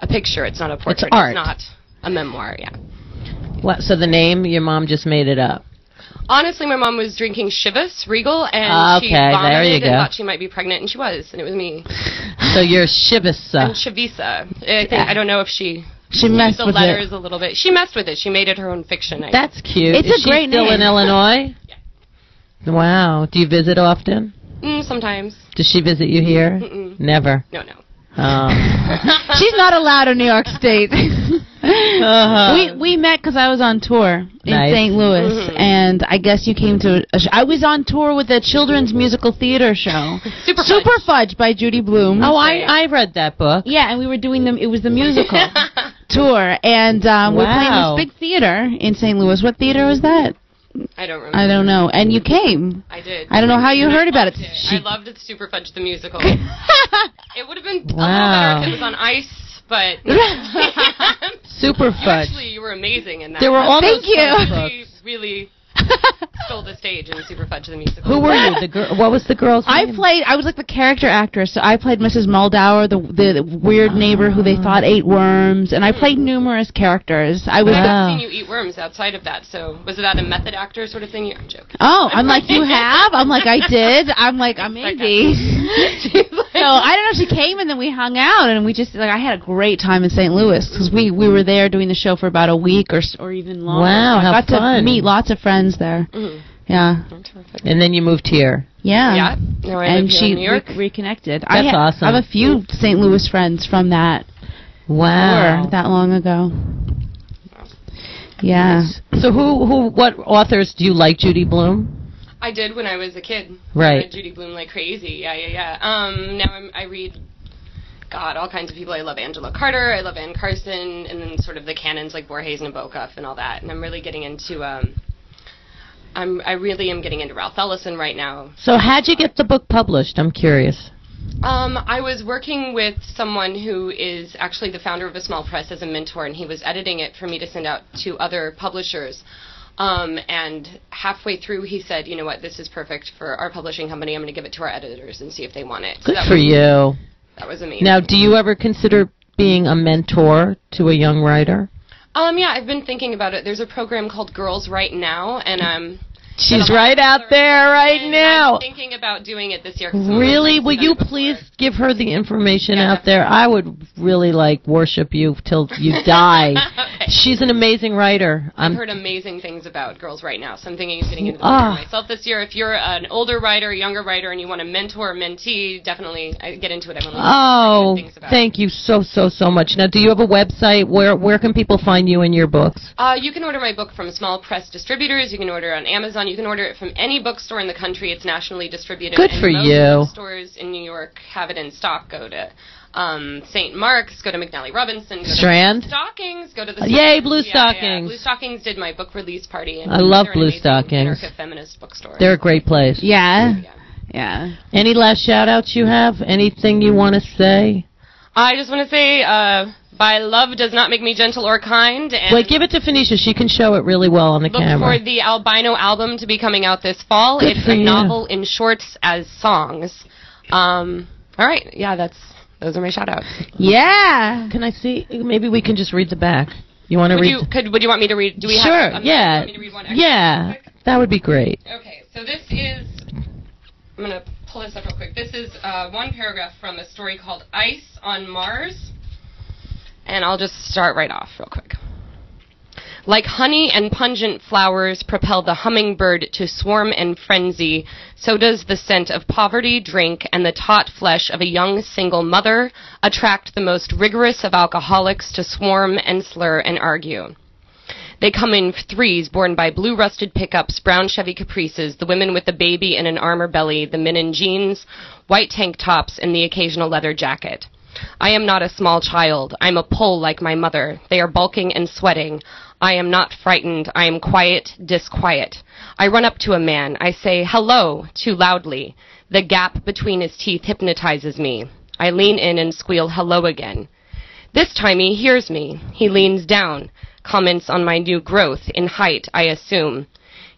picture. It's not a portrait. It's art. It's not a memoir, yeah. What? So the name, your mom just made it up? Honestly, my mom was drinking Chivas Regal, and she vomited and thought she might be pregnant, and she was, and it was me. So you're Chavisa. And Chavisa. I don't know if she messed the with letters it a little bit. She messed with it. She made it her own fiction. That's cute. It's Is a great she still name. in Illinois? Yeah. Wow. Do you visit often? Sometimes. Does she visit you here? Mm-mm. Never. No. Oh. She's not allowed in New York State. We met because I was on tour in St. Louis, and I guess you came to. I was on tour with a children's musical theater show, Super Fudge by Judy Blume. Oh, I read that book. Yeah, and we were doing them. It was the musical tour, and we're playing this big theater in St. Louis. What theater was that? I don't remember. I don't know. And you came. I did. I don't know how you heard about it. I loved it. Super Fudge the musical. It would have been a little better if it was on ice, but Super Fudge. Actually, you were amazing in that. There were all Thank you. Really stole the stage in Super Fudge the musical. Who were you? The girl? What was the girl's name? I was like the character actress, so I played Mrs. Moldauer, the weird neighbor who they thought ate worms, and I played numerous characters. I've seen you eat worms outside of that, so was that a method actor sort of thing? I'm joking. Oh, I'm like, you have? I'm like, I did. I'm like, maybe. So I don't know, she came and then we hung out, and we just, like, I had a great time in St. Louis, because we were there doing the show for about a week or even longer. Wow, so how I got fun. to meet lots of friends there. Yeah. And then you moved here. Yeah. Yeah. Now I live here in New York. Reconnected. That's awesome. I have a few St. Louis friends from that. Wow. Tour that long ago. Yeah. So what authors do you like, Judy Blume? I did when I was a kid. Right. I read Judy Blume like crazy. Yeah. Now I read, all kinds of people. I love Angela Carter. I love Anne Carson, and then sort of the canons like Borges and Nabokov and all that. And I'm really getting into I really am getting into Ralph Ellison right now. So how'd you get the book published? I'm curious. I was working with someone who is actually the founder of a small press as a mentor, and he was editing it for me to send out to other publishers. And halfway through, he said, you know what, this is perfect for our publishing company. I'm going to give it to our editors and see if they want it. So Good for you. That was amazing. Now, do you ever consider being a mentor to a young writer? Yeah, I've been thinking about it. There's a program called Girls Right Now, and she's right out there right now. I'm thinking about doing it this year. Really? Will you please give her the information out there? I would really worship you till you die. Okay. She's an amazing writer. I've heard amazing things about Girls Right Now, so I'm thinking of getting into the program myself this year. If you're an older writer, younger writer, and you want a mentor or mentee, definitely get into it. Thank you so much. Now, do you have a website? Where can people find you and your books? You can order my book from small press distributors. You can order it on Amazon. You can order it from any bookstore in the country. It's nationally distributed. Good for you. Most stores in New York have it in stock. Go to St. Mark's, go to McNally Robinson, go Strand. to Blue Stockings, go to the Yay, Blue Stockings. Yeah. Blue Stockings did my book release party. And I love Blue Stockings. Feminist bookstore. They're a great place. Yeah. Any last shout-outs you have? Anything you want to say? I just want to say, by love does not make me gentle or kind. And wait, give it to Phoenicia. She can show it really well on the camera. Look for the Albino album to be coming out this fall. It's a novel in shorts as songs. All right. Yeah, those are my shout-outs. Yeah. Can I see? Maybe we can just read the back. You want to read? Would you want me to read? Do we sure. Have, yeah. Want me to read one yeah. That would be great. Okay. So this is. I'm going to pull this up real quick. This is one paragraph from a story called Ice on Mars. And I'll just start right off real quick. Like honey and pungent flowers propel the hummingbird to swarm and frenzy, so does the scent of poverty, drink, and the taut flesh of a young single mother attract the most rigorous of alcoholics to swarm and slur and argue. They come in threes borne by blue rusted pickups, brown Chevy Caprices, the women with the baby in an armor belly, the men in jeans, white tank tops, and the occasional leather jacket. I am not a small child. I'm a Pole like my mother. They are bulking and sweating. I am not frightened. I am quiet, disquiet. I run up to a man. I say, hello, too loudly. The gap between his teeth hypnotizes me. I lean in and squeal hello again. This time he hears me. He leans down, comments on my new growth, in height, I assume.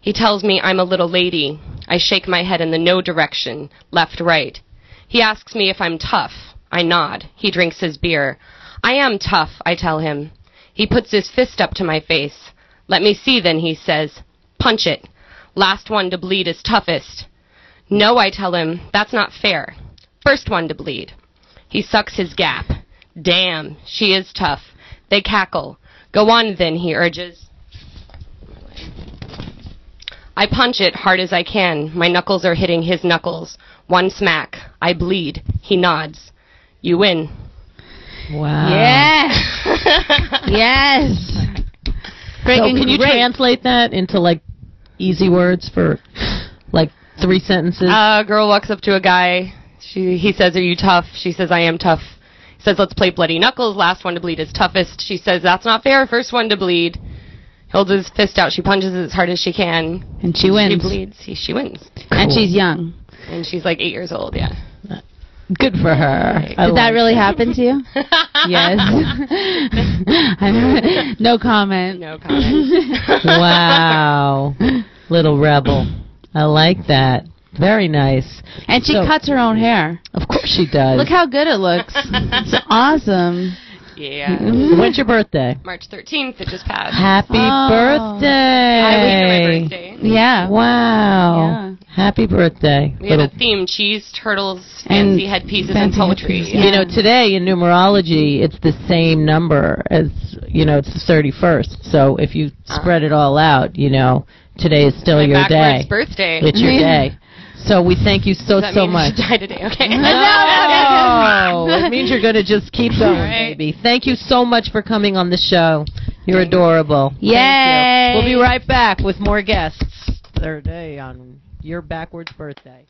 He tells me I'm a little lady. I shake my head in the no direction, left, right. He asks me if I'm tough. I nod. He drinks his beer. I am tough, I tell him. He puts his fist up to my face. Let me see then, he says. Punch it. Last one to bleed is toughest. No, I tell him, that's not fair. First one to bleed. He sucks his gap. Damn, she is tough. They cackle. Go on then, he urges. I punch it hard as I can. My knuckles are hitting his knuckles. One smack. I bleed. He nods. You win. Wow. Yes. Yes. So can you translate that into like easy words for like 3 sentences? A girl walks up to a guy. He says, "Are you tough?" She says, "I am tough." He says, "Let's play bloody knuckles. Last one to bleed is toughest." She says, "That's not fair. First one to bleed." Holds his fist out. She punches as hard as she can. And she wins. She bleeds. She wins. Cool. And she's young. And she's like 8 years old, yeah. Good for her. Did that really happen to you? Yes. No comment. No comment. Wow. Little rebel. I like that. Very nice. And she cuts her own hair. Of course she does. Look how good it looks. It's awesome. Yeah. When's your birthday? March 13th. It just passed. Happy birthday. I wish for my birthday. Yeah. Wow. Yeah. Happy birthday. We have a theme: cheese, turtles, fancy headpieces, and poetry. Yeah. You know, today in numerology, it's the same number as, it's the 31st. So if you spread it all out, today is still your day. Birthday. It's your day. So we thank you so much. Die today, okay? No, it means you're going to just keep going, baby. Thank you so much for coming on the show. You're adorable. Yay! Thank you. We'll be right back with more guests. Third day on your backwards birthday.